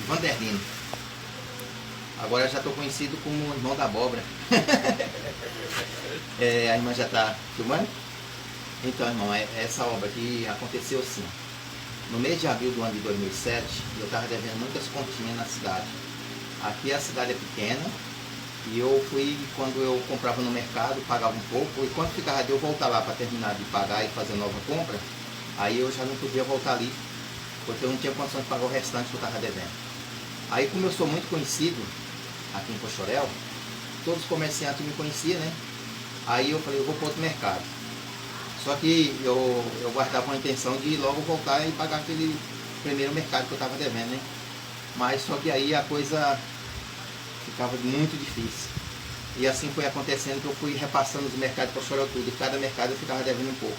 Vanderlino. Agora já estou conhecido como irmão da abóbora. A irmã já está filmando? Então, irmão, essa obra aqui aconteceu assim. No mês de abril do ano de 2007, eu estava devendo muitas continhas na cidade. Aqui a cidade é pequena e eu fui, quando eu comprava no mercado, pagava um pouco, e quando ficava de eu voltar lá para terminar de pagar e fazer nova compra, aí eu já não podia voltar ali, porque eu não tinha condição de pagar o restante que eu estava devendo. Aí, como eu sou muito conhecido aqui em Poxoréu, todos os comerciantes me conheciam, né? Aí eu falei, eu vou para outro mercado. Só que eu guardava uma intenção de logo voltar e pagar aquele primeiro mercado que eu estava devendo, né? Mas só que aí a coisa ficava muito difícil. E assim foi acontecendo, que eu fui repassando os mercados para Poxoréu tudo, e cada mercado eu ficava devendo um pouco.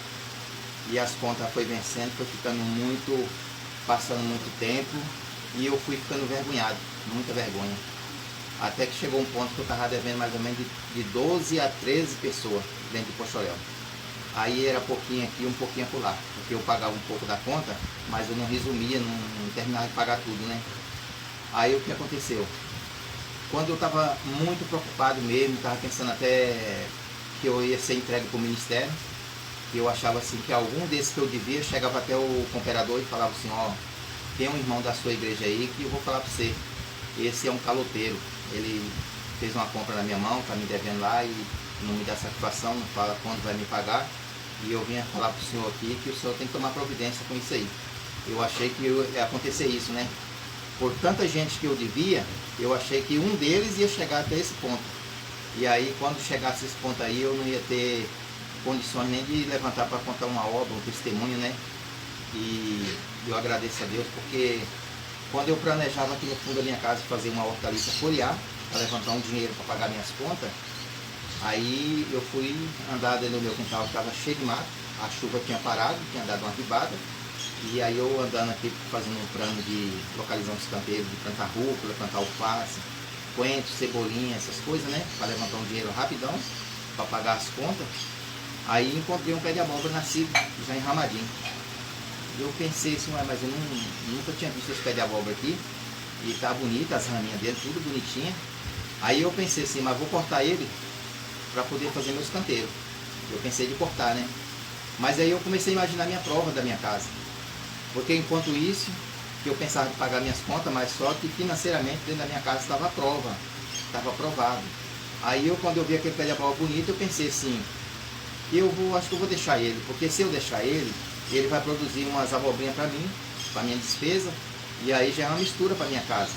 E as contas foi vencendo, foi ficando muito, passando muito tempo, e eu fui ficando envergonhado, muita vergonha. Até que chegou um ponto que eu estava devendo mais ou menos de 12 a 13 pessoas dentro de Poxoréu. Aí era pouquinho aqui, um pouquinho acolá, porque eu pagava um pouco da conta, mas eu não resumia, não terminava de pagar tudo, né? Aí o que aconteceu? Quando eu estava muito preocupado mesmo, estava pensando até que eu ia ser entregue para o ministério, e eu achava assim que algum desses que eu devia, chegava até o cooperador e falava assim, ó, tem um irmão da sua igreja aí que eu vou falar para você, esse é um caloteiro, ele fez uma compra na minha mão, está me devendo lá e não me dá satisfação, não fala quando vai me pagar, e eu vinha falar para o senhor aqui que o senhor tem que tomar providência com isso aí. Eu achei que ia acontecer isso, né? Por tanta gente que eu devia, eu achei que um deles ia chegar até esse ponto. E aí, quando chegasse esse ponto aí, eu não ia ter condições nem de levantar para contar uma obra, um testemunho, né? E eu agradeço a Deus, porque quando eu planejava aqui no fundo da minha casa fazer uma hortaliça foliar, para levantar um dinheiro para pagar minhas contas, aí eu fui andar dentro do meu quintal, estava cheio de mato, a chuva tinha parado, tinha dado uma ribada, e aí eu andando aqui fazendo um plano de localizar uns canteiros, de plantar rúcula, plantar alface, coentro, cebolinha, essas coisas, né? Para levantar um dinheiro rapidão, para pagar as contas. Aí encontrei um pé de abóbora nascido, já enramadinho. Eu pensei assim, mas eu nunca tinha visto esse pé de abóbora aqui, e tá bonito, as raminhas dele, tudo bonitinha. Aí eu pensei assim, mas vou cortar ele para poder fazer meus canteiros. Eu pensei de cortar, né? Mas aí eu comecei a imaginar minha prova da minha casa. Porque enquanto isso, que eu pensava em pagar minhas contas, mas só que financeiramente dentro da minha casa estava a prova, estava aprovado. Aí quando eu vi aquele pé de abóbora bonito, eu pensei assim, acho que eu vou deixar ele, porque se eu deixar ele vai produzir umas abobrinhas para mim, para minha despesa, e aí já é uma mistura para minha casa.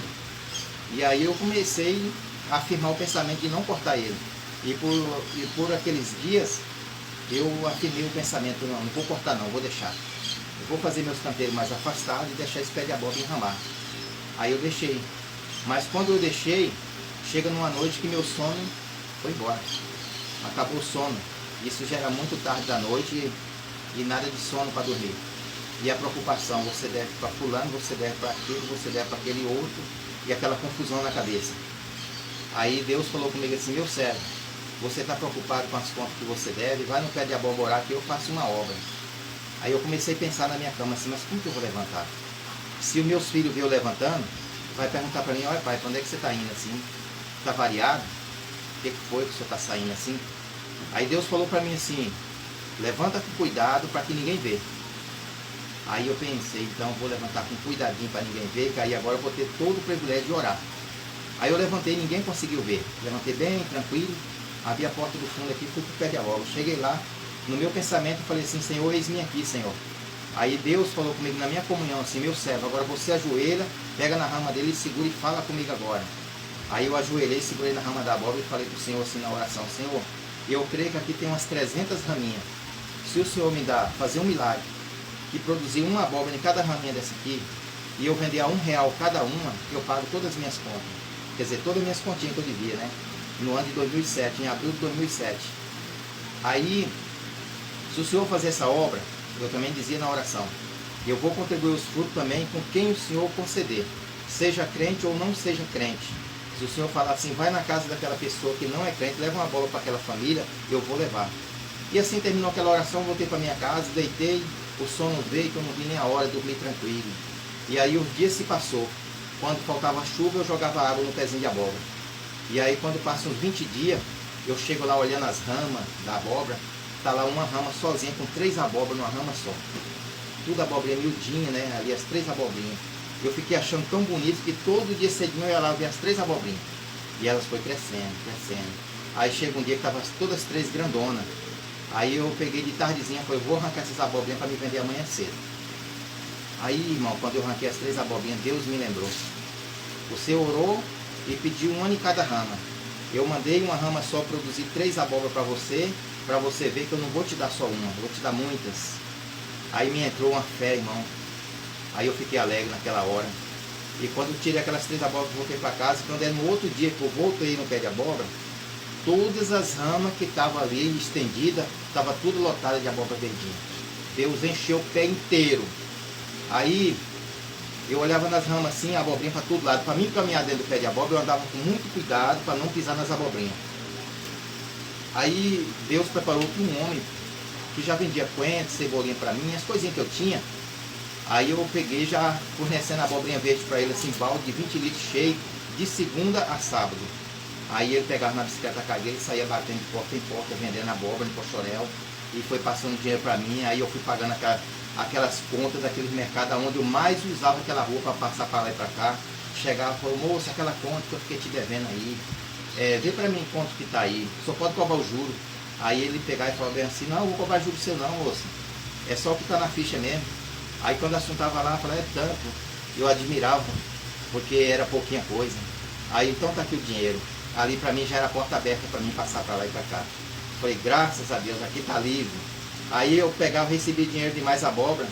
E aí eu comecei a afirmar o pensamento de não cortar ele. E por aqueles dias, eu afirmei o pensamento, não vou cortar não, vou deixar. Eu vou fazer meus canteiros mais afastados e deixar esse pé de abóbora enramar. Aí eu deixei. Mas quando eu deixei, chega numa noite que meu sono foi embora. Acabou o sono. Isso já era muito tarde da noite e nada de sono para dormir. E a preocupação, você deve para fulano, você deve para aquele, você deve para aquele outro, e aquela confusão na cabeça. Aí Deus falou comigo assim, meu servo, você está preocupado com as contas que você deve, vai no pé de abóbora que eu faço uma obra. Aí eu comecei a pensar na minha cama assim, mas como que eu vou levantar? Se os meus filhos verem eu levantando, vai perguntar para mim, olha pai, para onde é que você está indo assim? Está variado? O que foi que o senhor está saindo assim? Aí Deus falou para mim assim, levanta com cuidado para que ninguém vê. Aí eu pensei, então eu vou levantar com cuidadinho para ninguém ver, que aí agora eu vou ter todo o privilégio de orar. Aí eu levantei, ninguém conseguiu ver. Levantei bem tranquilo, abri a porta do fundo aqui, fui para o pé de abóbora. Cheguei lá, no meu pensamento eu falei assim, Senhor, eis-me aqui, Senhor. Aí Deus falou comigo na minha comunhão assim, meu servo, agora você ajoelha, pega na rama dele, segura e fala comigo agora. Aí eu ajoelhei, segurei na rama da abóbora e falei para o Senhor assim na oração, Senhor, eu creio que aqui tem umas 300 raminhas. Se o Senhor me dá, fazer um milagre e produzir uma abóbora em cada raminha dessa aqui, e eu vender a R$1 cada uma, eu pago todas as minhas contas. Quer dizer, todas as minhas continhas que eu devia, né? No ano de 2007, em abril de 2007. Aí, se o Senhor fazer essa obra, eu também dizia na oração, eu vou contribuir os frutos também com quem o Senhor conceder, seja crente ou não seja crente. Se o Senhor falar assim, vai na casa daquela pessoa que não é crente, leva uma bola para aquela família, eu vou levar. E assim terminou aquela oração, voltei para minha casa, deitei, o sono veio, que eu não vi nem a hora, dormi tranquilo. E aí os dias se passou. quando faltava chuva, eu jogava água no pezinho de abóbora. E aí quando passa uns 20 dias, eu chego lá olhando as ramas da abóbora, tá lá uma rama sozinha com 3 abóboras numa rama só. Tudo abobrinha miudinha, né? Ali as 3 abobrinhas. Eu fiquei achando tão bonito que todo dia cedinho eu ia lá ver as 3 abobrinhas. E elas foi crescendo, crescendo. Aí chega um dia que tava todas as 3 grandonas. Aí eu peguei de tardezinha e falei, vou arrancar essas abobrinhas para me vender amanhã cedo. Aí, irmão, quando eu arranquei as 3 abobrinhas, Deus me lembrou. Você orou e pediu uma em cada rama. Eu mandei uma rama só produzir 3 abóboras para você ver que eu não vou te dar só uma, vou te dar muitas. Aí me entrou uma fé, irmão. Aí eu fiquei alegre naquela hora. E quando eu tirei aquelas 3 abóboras, voltei para casa. Quando era no outro dia que eu voltei no pé de abóbora, todas as ramas que estavam ali estendidas, estava tudo lotada de abóbora verdinha. Deus encheu o pé inteiro. Aí eu olhava nas ramas assim, a abobrinha para todo lado. Para mim caminhar dentro do pé de abóbora, eu andava com muito cuidado para não pisar nas abobrinhas. Aí Deus preparou para um homem que já vendia coentro, cebolinha para mim, as coisinhas que eu tinha. Aí eu peguei já fornecendo a abobrinha verde para ele, assim, balde de 20 litros cheio, de segunda a sábado. Aí ele pegava na bicicleta cargueira e saía batendo de porta em porta, vendendo abóbora em Pochorel, e foi passando dinheiro para mim. Aí eu fui pagando aquelas contas daqueles mercados onde eu mais usava aquela rua para passar para lá e para cá. Chegava e falou, moço, aquela conta que eu fiquei te devendo aí, vê para mim quanto que tá aí, só pode cobrar o juro. Aí ele pegava e falava bem assim, não, vou cobrar juro seu não, moço, é só o que tá na ficha mesmo. Aí quando o assunto tava lá, eu falei, é tanto, eu admirava, porque era pouquinha coisa. Aí então tá aqui o dinheiro. Ali para mim já era a porta aberta para mim passar para lá e para cá. Falei, graças a Deus, aqui tá livre. Aí eu pegava, recebia dinheiro de mais abóbora,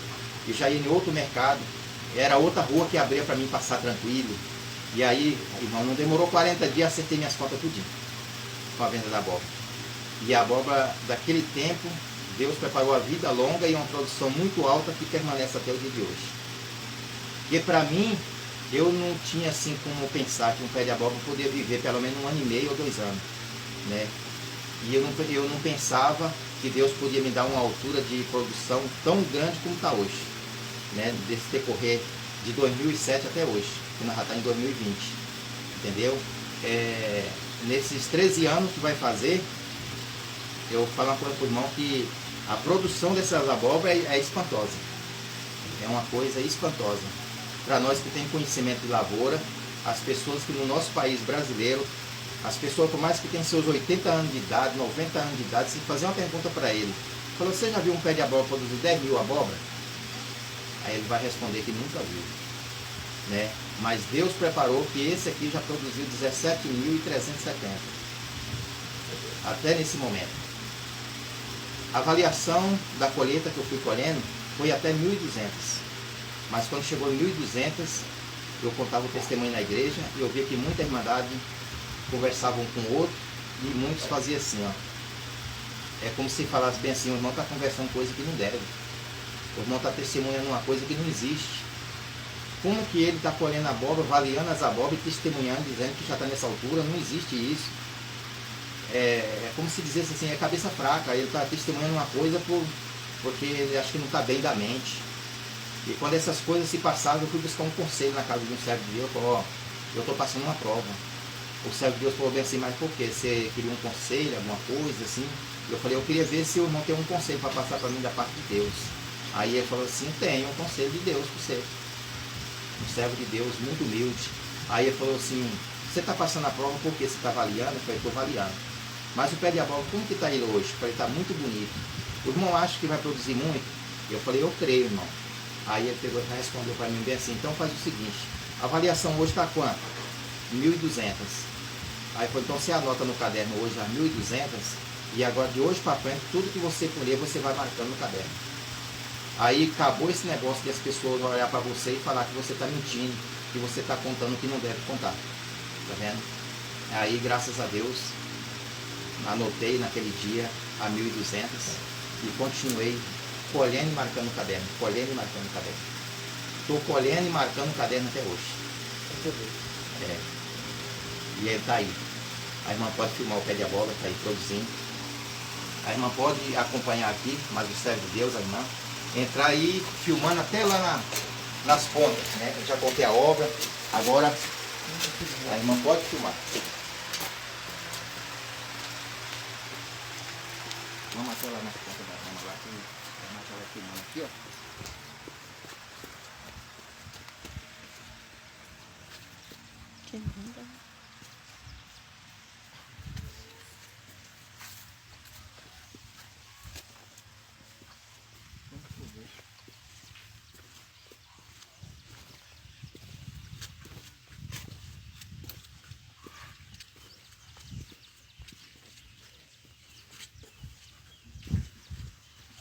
e já ia em outro mercado, era outra rua que abria para mim passar tranquilo. E aí, irmão, não demorou 40 dias, acertei minhas contas tudinho com a venda da abóbora. E a abóbora daquele tempo, Deus preparou a vida longa e uma produção muito alta que permanece até o dia de hoje. Porque para mim, eu não tinha assim como pensar que um pé de abóbora poderia viver pelo menos 1 ano e meio ou 2 anos, né? E eu não pensava que Deus podia me dar uma altura de produção tão grande como está hoje, né? Desse decorrer de 2007 até hoje, que nós já estamos em 2020, entendeu? Nesses 13 anos que vai fazer, eu falo uma coisa para o irmão que a produção dessas abóboras é espantosa, é uma coisa espantosa. Para nós que tem conhecimento de lavoura, as pessoas que no nosso país brasileiro, as pessoas por mais que tenham seus 80 anos de idade, 90 anos de idade, se fazer uma pergunta para ele, falou, você já viu um pé de abóbora produzir 10 mil abóbora? Aí ele vai responder que nunca viu, né? Mas Deus preparou que esse aqui já produziu 17.370 até nesse momento. A avaliação da colheita que eu fui colhendo foi até 1.200, mas quando chegou em 1.200 eu contava o testemunho na igreja e eu via que muita irmandade conversavam um com o outro e muitos faziam assim, ó. É como se falasse bem assim, o irmão está conversando coisa que não deve, o irmão está testemunhando uma coisa que não existe. Como que ele está colhendo a abóbora, avaliando as abóboras e testemunhando, dizendo que já está nessa altura? Não existe isso. É como se dissesse assim, é cabeça fraca, ele está testemunhando uma coisa porque ele acha que não está bem da mente. E quando essas coisas se passaram, eu fui buscar um conselho na casa de um servo de Deus, eu falei, ó, eu estou passando uma prova. O servo de Deus falou bem assim, mas por quê? Você queria um conselho, alguma coisa assim? Eu falei, eu queria ver se o irmão tem um conselho para passar para mim da parte de Deus. Aí ele falou assim, tenho um conselho de Deus para você. Um servo de Deus muito humilde. Aí ele falou assim, você está passando a prova porque você está avaliando? Eu falei, estou avaliando. Mas o pé de abóbora, como que está ele hoje? Eu falei, está muito bonito. O irmão acha que vai produzir muito? Eu falei, eu creio, irmão. Aí ele pegou e respondeu para mim bem assim, então faz o seguinte, a avaliação hoje está quanto? 1.200. Aí foi, então você anota no caderno hoje as 1.200 e agora de hoje para frente, tudo que você colher, você vai marcando no caderno. Aí acabou esse negócio de as pessoas olhar para você e falar que você está mentindo, que você está contando o que não deve contar. Tá vendo? Aí, graças a Deus, anotei naquele dia a 1.200 e continuei colhendo e marcando o caderno, colhendo e marcando o caderno. Estou colhendo e marcando o caderno até hoje. E ele está aí. A irmã pode filmar o pé de abóbora, está aí produzindo. A irmã pode acompanhar aqui, mas o servo de Deus, a irmã, entrar aí filmando até lá nas pontas, né? Eu já contei a obra, Agora, a irmã pode filmar. Vamos até lá na ponta da rama lá, que a irmã tá lá filmando aqui, ó. Que linda.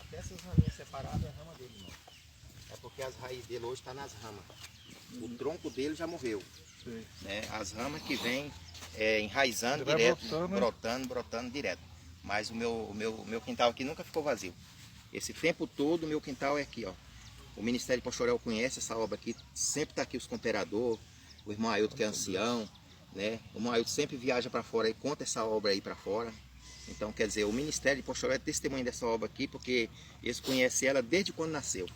Até essas raminhas separadas é a rama dele, não. É porque as raízes dele hoje estão nas ramas. O tronco dele já morreu. Sei. Né? As ramas que vêm enraizando Vai direto, brotando, né? brotando direto. Mas o meu quintal aqui nunca ficou vazio. Esse tempo todo o meu quintal é aqui, ó. O Ministério Pochorel conhece essa obra aqui, sempre está aqui os cooperadores, o irmão Ailton que é ancião, né? O irmão Ailton sempre viaja para fora e conta essa obra aí para fora. Então, quer dizer, o Ministério Pochorel é testemunha dessa obra aqui, porque eles conhecem ela desde quando nasceu.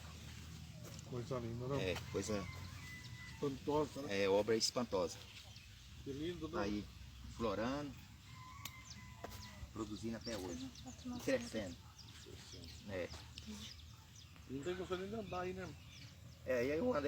Coisa linda, não? É, coisa, Espantosa, né? obra espantosa. Que lindo, Tá não? aí, florando, produzindo até hoje, e crescendo. É. Não tem gosto nem de andar aí, né? E aí eu ando